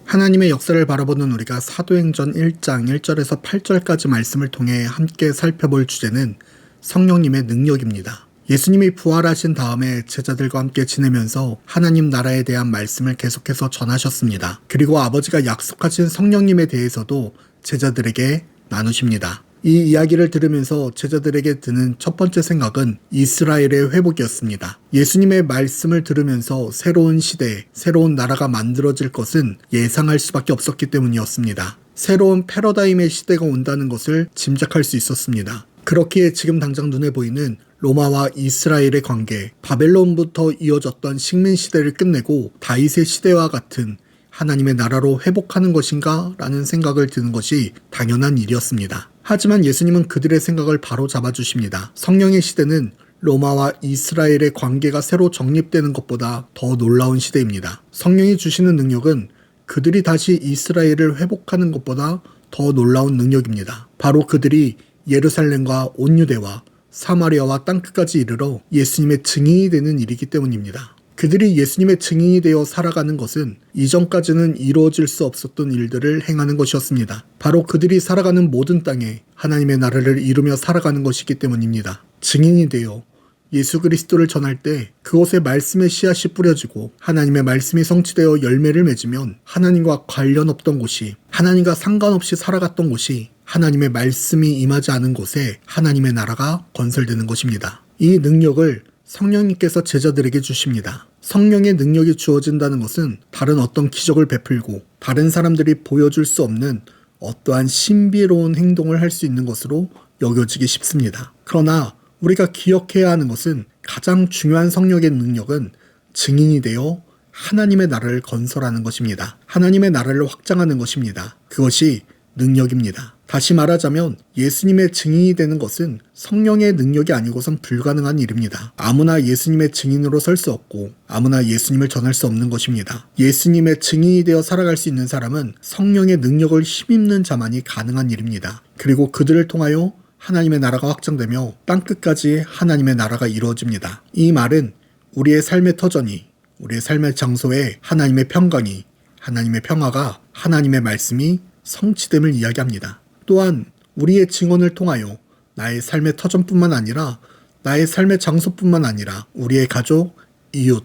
하나님의 역사를 바라보는 우리가 사도행전 1장 1절에서 8절까지 말씀을 통해 함께 살펴볼 주제는 성령님의 능력입니다. 예수님이 부활하신 다음에 제자들과 함께 지내면서 하나님 나라에 대한 말씀을 계속해서 전하셨습니다. 그리고 아버지가 약속하신 성령님에 대해서도 제자들에게 나누십니다. 이 이야기를 들으면서 제자들에게 드는 첫 번째 생각은 이스라엘의 회복이었습니다. 예수님의 말씀을 들으면서 새로운 시대, 새로운 나라가 만들어질 것은 예상할 수밖에 없었기 때문이었습니다. 새로운 패러다임의 시대가 온다는 것을 짐작할 수 있었습니다. 그렇기에 지금 당장 눈에 보이는 로마와 이스라엘의 관계, 바벨론부터 이어졌던 식민 시대를 끝내고 다윗의 시대와 같은 하나님의 나라로 회복하는 것인가? 라는 생각을 드는 것이 당연한 일이었습니다. 하지만 예수님은 그들의 생각을 바로 잡아주십니다. 성령의 시대는 로마와 이스라엘의 관계가 새로 정립되는 것보다 더 놀라운 시대입니다. 성령이 주시는 능력은 그들이 다시 이스라엘을 회복하는 것보다 더 놀라운 능력입니다. 바로 그들이 예루살렘과 온 유대와 사마리아와 땅끝까지 이르러 예수님의 증인이 되는 일이기 때문입니다. 그들이 예수님의 증인이 되어 살아가는 것은 이전까지는 이루어질 수 없었던 일들을 행하는 것이었습니다. 바로 그들이 살아가는 모든 땅에 하나님의 나라를 이루며 살아가는 것이기 때문입니다. 증인이 되어 예수 그리스도를 전할 때 그곳에 말씀의 씨앗이 뿌려지고 하나님의 말씀이 성취되어 열매를 맺으면 하나님과 관련 없던 곳이, 하나님과 상관없이 살아갔던 곳이 하나님의 말씀이 임하지 않은 곳에 하나님의 나라가 건설되는 것입니다. 이 능력을 성령님께서 제자들에게 주십니다. 성령의 능력이 주어진다는 것은 다른 어떤 기적을 베풀고 다른 사람들이 보여줄 수 없는 어떠한 신비로운 행동을 할 수 있는 것으로 여겨지기 쉽습니다. 그러나 우리가 기억해야 하는 것은 가장 중요한 성령의 능력은 증인이 되어 하나님의 나라를 건설하는 것입니다. 하나님의 나라를 확장하는 것입니다. 그것이 능력입니다. 다시 말하자면 예수님의 증인이 되는 것은 성령의 능력이 아니고선 불가능한 일입니다. 아무나 예수님의 증인으로 설 수 없고 아무나 예수님을 전할 수 없는 것입니다. 예수님의 증인이 되어 살아갈 수 있는 사람은 성령의 능력을 힘입는 자만이 가능한 일입니다. 그리고 그들을 통하여 하나님의 나라가 확장되며 땅끝까지 하나님의 나라가 이루어집니다. 이 말은 우리의 삶의 터전이, 우리의 삶의 장소에 하나님의 평강이, 하나님의 평화가, 하나님의 말씀이 성취됨을 이야기합니다. 또한 우리의 증언을 통하여 나의 삶의 터전뿐만 아니라 나의 삶의 장소뿐만 아니라 우리의 가족, 이웃,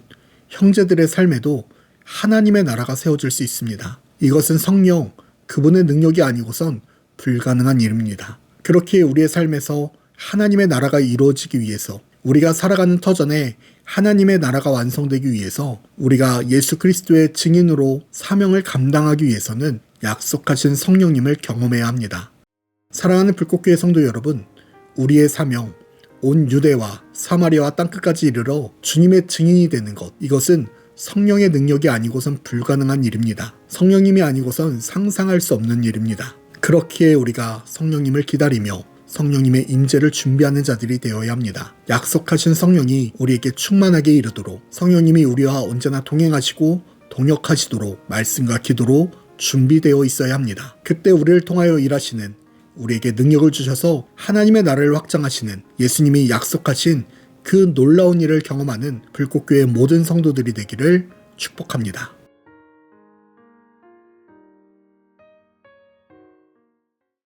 형제들의 삶에도 하나님의 나라가 세워질 수 있습니다. 이것은 성령, 그분의 능력이 아니고선 불가능한 일입니다. 그렇게 우리의 삶에서 하나님의 나라가 이루어지기 위해서, 우리가 살아가는 터전에 하나님의 나라가 완성되기 위해서, 우리가 예수 그리스도의 증인으로 사명을 감당하기 위해서는 약속하신 성령님을 경험해야 합니다. 사랑하는 불꽃교회 성도 여러분, 우리의 사명, 온 유대와 사마리아와 땅끝까지 이르러 주님의 증인이 되는 것, 이것은 성령의 능력이 아니고선 불가능한 일입니다. 성령님이 아니고선 상상할 수 없는 일입니다. 그렇기에 우리가 성령님을 기다리며 성령님의 임재를 준비하는 자들이 되어야 합니다. 약속하신 성령이 우리에게 충만하게 이르도록 성령님이 우리와 언제나 동행하시고 동역하시도록 말씀과 기도로 준비되어 있어야 합니다. 그때 우리를 통하여 일하시는, 우리에게 능력을 주셔서 하나님의 나라를 확장하시는 예수님이 약속하신 그 놀라운 일을 경험하는 불꽃교회 모든 성도들이 되기를 축복합니다.